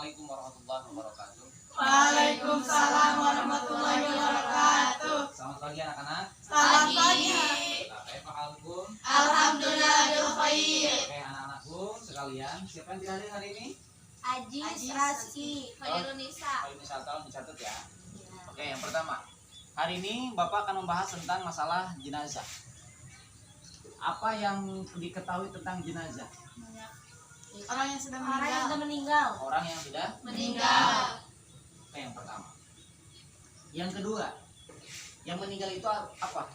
Assalamualaikum warahmatullahi wabarakatuh. Waalaikumsalam warahmatullahi wabarakatuh. Selamat pagi anak-anak. Selamat pagi. Kaifa halukum? Alhamdulillah bil khair. Oke anak-anakku sekalian, siapa yang tidak hadir hari ini? Ajis, Raski, Khairunisa. Kalau ini tolong dicatat ya. Oke, yang pertama. Hari ini Bapak akan membahas tentang masalah jenazah. Apa yang diketahui tentang jenazah? Orang yang sudah Orang yang sudah meninggal. meninggal. Orang yang sudah Meninggal. Oke, yang pertama. Yang kedua, yang meninggal itu apa?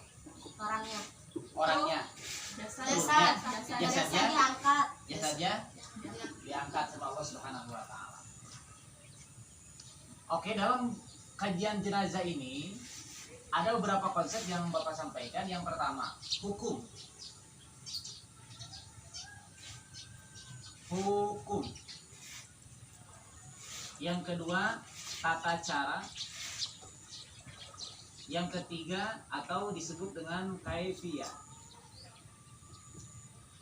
Orangnya. Orangnya. Jasad. Jasadnya Diangkat. jasadnya diangkat sama Allah Subhanahu wa taala. Oke, dalam kajian jenazah ini ada beberapa konsep yang Bapak sampaikan. Yang pertama, hukum. Hukum. Yang kedua, tata cara. Yang ketiga, atau disebut dengan kaifiyah.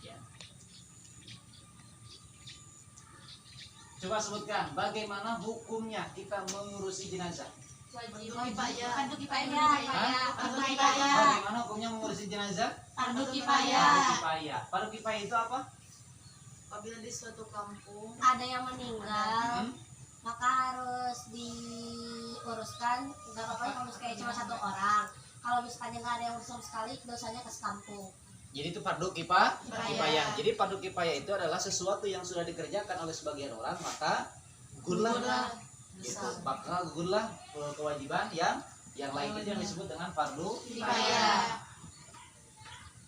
Ya. Coba sebutkan bagaimana hukumnya kita mengurusi jenazah. Fardu kifayah. Bagaimana hukumnya mengurusi jenazah? Fardu Fardu kifayah. kifayah. Fardu kifayah itu apa? Apabila di suatu kampung Ada yang meninggal, Hmm? maka harus diuruskan. Gak apa-apa kalau kayak cuma satu orang. Kalau misalkan nggak ada yang urus sama sekali, dosanya ke sekampung. Jadi itu fardu kifayah. Jadi fardu kifayah itu adalah sesuatu yang sudah dikerjakan oleh sebagian orang, maka gugurlah itu maka gugurlah kewajiban yang lain, itu yang disebut dengan fardu kifayah.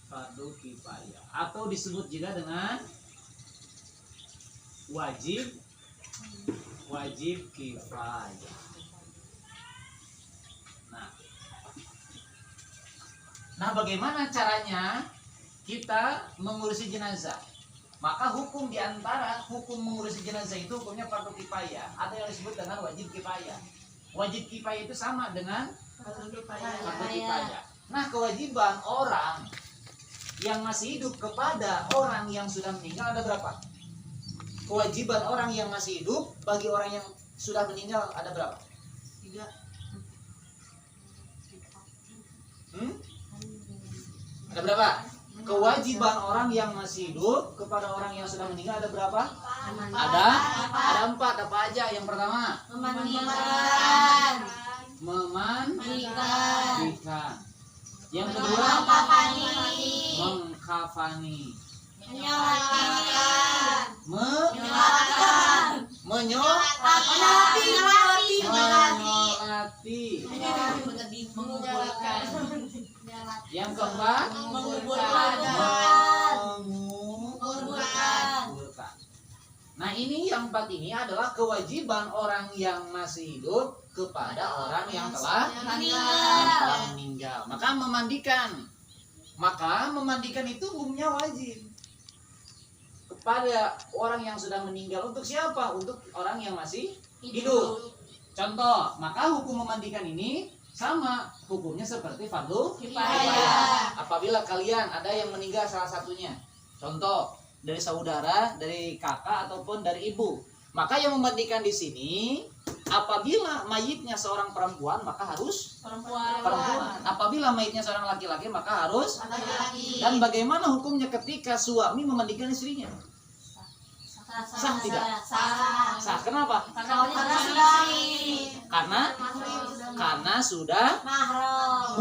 fardu kifayah, atau disebut juga dengan wajib kifayah. Nah, bagaimana caranya kita mengurusi jenazah? Maka hukum diantara hukum mengurusi jenazah itu hukumnya fardu kifayah. Ada yang disebut dengan wajib kifayah. Wajib kifayah itu sama dengan Fardu fardu kifayah. kifayah. Nah, kewajiban orang yang masih hidup kepada orang yang sudah meninggal ada berapa? Kewajiban orang yang masih hidup bagi orang yang sudah meninggal ada berapa? 3. Ada berapa? Kewajiban orang yang masih hidup kepada orang yang sudah meninggal ada berapa? Ada 4. Apa aja? Yang pertama, Memandikan. memandikan. Yang kedua, mengkafani. Menyolatkan. Menyolati. Mengumpulkan. Yang keempat, Mengumpulkan. menguburkan. Nah, ini yang 4 ini adalah kewajiban orang yang masih hidup kepada orang yang telah meninggal. Maka memandikan itu hukumnya wajib kepada orang yang sudah meninggal. Untuk siapa? Untuk orang yang masih hidup. Contoh, maka hukum memandikan ini sama hukumnya seperti fardu Kifayah. apabila kalian ada yang meninggal salah satunya, contoh dari saudara, dari kakak ataupun dari ibu, maka yang memandikan di sini apabila mayitnya seorang perempuan maka harus Perempuan. apabila mayitnya seorang laki-laki maka harus. Laki-laki. Dan bagaimana hukumnya ketika suami memandikan istrinya? Sah tidak? Sah. Kenapa? Karena sudah mahram.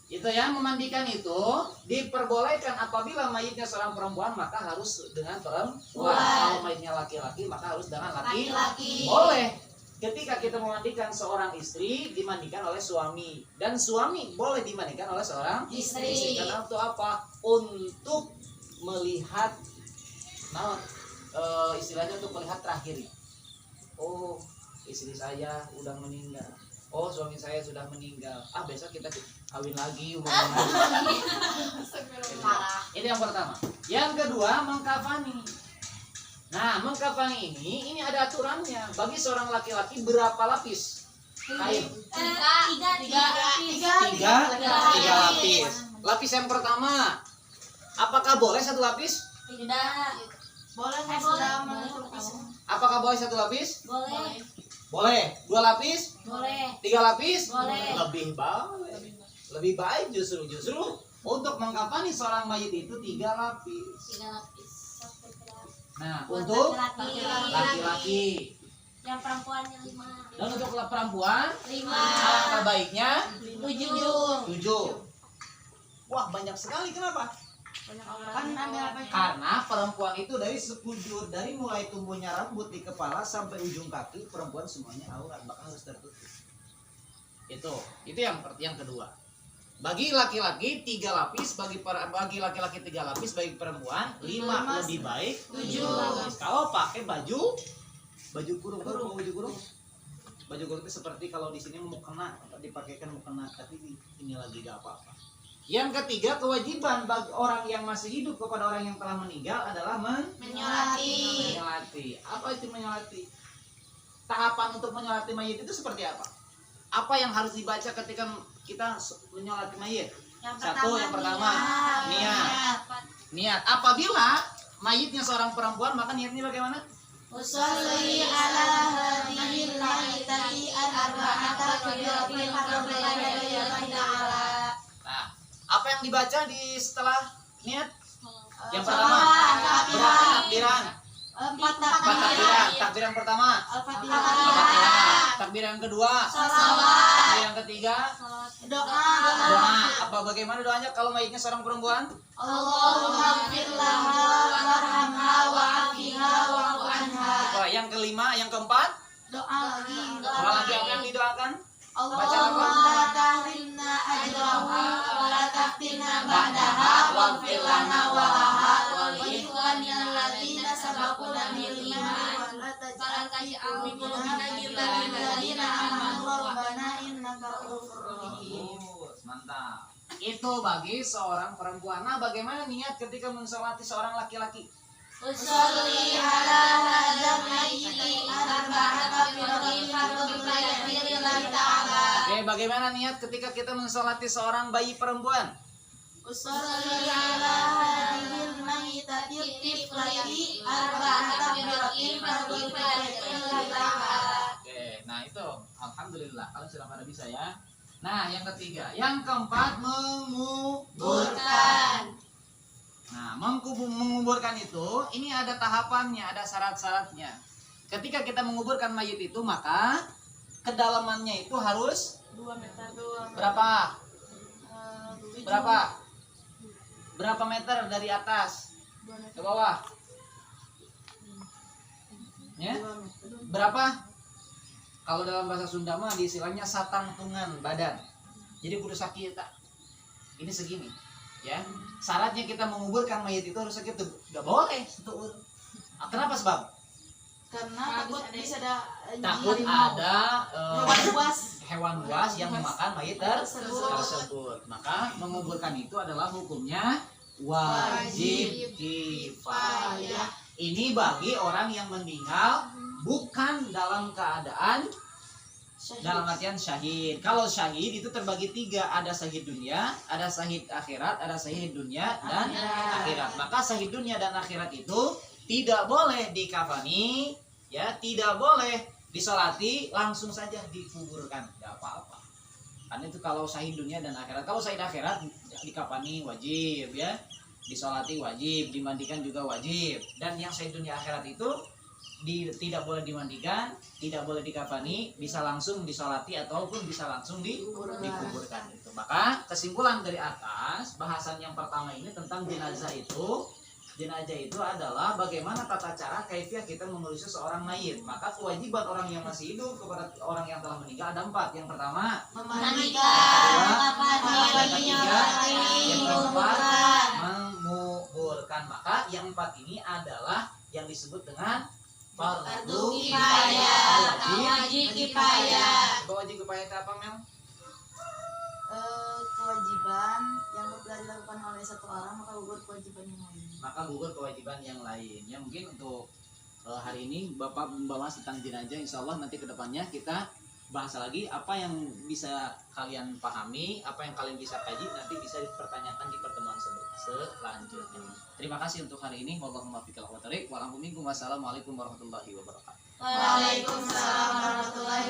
Itu yang memandikan itu diperbolehkan apabila mayitnya seorang perempuan maka harus dengan perempuan. Kalau mayitnya laki-laki maka harus dengan laki-laki. Boleh. Ketika kita memandikan seorang istri dimandikan oleh suami, dan suami boleh dimandikan oleh seorang Istri. Karena untuk apa? Untuk melihat, istilahnya untuk melihat terakhirnya. Oh, istri saya udah meninggal. Oh, suami saya sudah meninggal. Besok kita kawin lagi, hubungan lagi. Itu yang pertama. Yang kedua, mengkafani. Nah, mengkafani ini ada aturannya. Bagi seorang laki-laki berapa lapis kain? Tiga lapis. Lapis yang pertama, apakah boleh satu lapis? Tidak. Boleh Boleh. sudah menutupi. Apakah boleh 1 lapis? Boleh. Boleh. 2 lapis? Boleh. 3 lapis? Boleh. Lebih baik. Lebih baik justru untuk mengkafani seorang mayit itu 3 lapis. 3 lapis. Nah, Buat untuk laki-laki. laki-laki. Yang perempuannya 5. Dan untuk perempuan, 5. alangkah baiknya 7. 7. Wah, banyak sekali. Kenapa? Kan ada apa? Karena perempuan itu dari sekujur, dari mulai tumbuhnya rambut di kepala sampai ujung kaki, perempuan semuanya aurat, maka harus tertutup. Itu yang kedua. Bagi laki-laki 3 lapis, bagi laki-laki 3 lapis, bagi perempuan 5 lebih baik 7 lapis. Kalau pakai baju kurung, baju kurung itu seperti kalau di sini mau kena, dipakaikan mau kena, tapi ini lagi gak apa-apa. Yang ketiga, kewajiban bagi orang yang masih hidup kepada orang yang telah meninggal adalah Menyolati. Apa itu menyolati? Tahapan untuk menyolati mayit itu seperti apa? Apa yang harus dibaca ketika kita menyolati mayit? Yang pertama, niat. Apabila mayitnya seorang perempuan, maka niatnya bagaimana? Usolli ala hadhil maitati arba'ata takbiratin qabla ta'ala. Nah, apa yang dibaca di setelah niat? Yang Pertama, pertama, berapa takbiran? 4 4 takbiran. Takbiran pertama, Al-Fatihah. takbiran kedua, Salawat. takbiran ketiga, Doa. doa. Apa bagaimana doanya kalau mayitnya seorang perempuan? Allahumma ighfir laha warhamha wa'afiha wa'fu anha. Wah, yang kelima, yang keempat, Doa lagi. doa lagi apa yang didoakan? Allahumma la tahrimna ajraha wa la taftinna ba'daha waghfir lana wa laha wa li ikhwanina alladziina sabaquna bil iman wa la taj'al fi qulubina ghillan lil ladzina amanu rabbana innaka ra'ufur rahim. Mantap. Itu bagi seorang perempuan. Nah, bagaimana niat ketika mensolati seorang laki-laki? Usolli ala hadzal mayyiti arba'ata takbiratin qabla lillahi ta'ala. Oke, bagaimana niat ketika kita mensolati seorang bayi perempuan? Usolli ala hadhil mayyitati tiflati arba'ata takbiratin qabla lillahi ta'ala. Oke, nah itu alhamdulillah kalian sudah pada bisa ya. Nah, yang ketiga, yang keempat menguburkan. Nah, menguburkan itu ini ada tahapannya, ada syarat-syaratnya. Ketika kita menguburkan mayit itu, maka kedalamannya itu harus 2 meter. berapa? Berapa meter dari atas ke bawah? Ya? Berapa? Kalau dalam bahasa Sunda mah istilahnya satangtungan badan. Jadi kudu sakit. Ini segini, ya. Syaratnya kita menguburkan mayit itu harus segitu. Gak boleh setuur. Kenapa sebab? Karena Takut ada hewan buas hewan buas yang memakan mayit tersebut. Maka menguburkan itu adalah hukumnya wajib kifayah. Ini bagi orang yang meninggal bukan dalam keadaan dalam artian syahid. Kalau syahid itu terbagi 3, ada syahid dunia, ada syahid akhirat, ada syahid dunia dan akhirat. Maka syahid dunia dan akhirat itu tidak boleh dikafani, ya, tidak boleh disolati, langsung saja dikuburkan, tidak apa-apa. Karena itu kalau syahid dunia dan akhirat. Kalau syahid akhirat dikafani wajib, ya, disolati wajib, dimandikan juga wajib. Dan yang syahid dunia akhirat itu tidak boleh dimandikan, tidak boleh dikafani, bisa langsung disolati ataupun bisa langsung dikuburkan. Itu. Maka kesimpulan dari atas bahasan yang pertama ini tentang jenazah itu. Jenazah itu adalah bagaimana tata cara kaifiah kita memelihara seorang mayit. Maka kewajiban orang yang masih hidup kepada orang yang telah meninggal ada 4. Yang pertama, yang keempat, menguburkan. Maka yang 4 ini adalah yang disebut dengan fardu kifayah. Wajib kifayah. Wajib kifayah itu apa, Mel? Kewajiban yang telah dilakukan oleh satu orang maka gugur kewajiban yang lain. Maka gugur kewajiban yang lain. Ya mungkin untuk hari ini Bapak membahas tentang jenazah. Insya Allah nanti kedepannya kita bahas lagi apa yang bisa kalian pahami, apa yang kalian bisa kaji, nanti bisa dipertanyakan di pertemuan sebelumnya. selanjutnya. Terima kasih untuk hari ini. Wallahumma fiqh wa tariq. Wassalamualaikum warahmatullahi wabarakatuh. Waalaikumsalam warahmatullahi